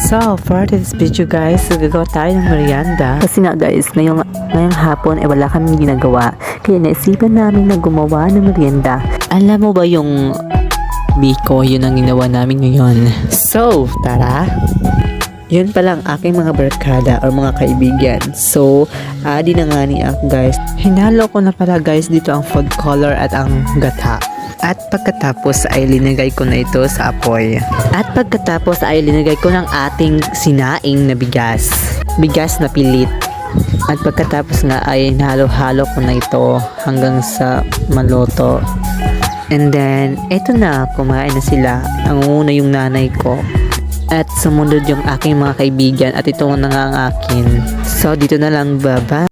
So, for this video guys, gagawa tayo ng merienda. Kasi nga guys, ngayong hapon ay wala kaming ginagawa. Kaya naisipan namin na gumawa ng merienda. Alam mo ba yung biko, yun ang ginawa namin ngayon. So, tara! Yun palang aking mga barkada or mga kaibigan. So, adi na nga ni ako guys. Hinalo ko na pala guys dito ang food color at ang gata. At pagkatapos ay linagay ko na ito sa apoy. At pagkatapos ay linagay ko ng ating sinaing na bigas. Bigas na pilit. At pagkatapos nga ay halo-halo ko na ito hanggang sa maluto. And then, eto na, kumain na sila. Ang una yung nanay ko. At sumunod yung aking mga kaibigan at ito na nga ang akin. So, dito na lang, bye-bye.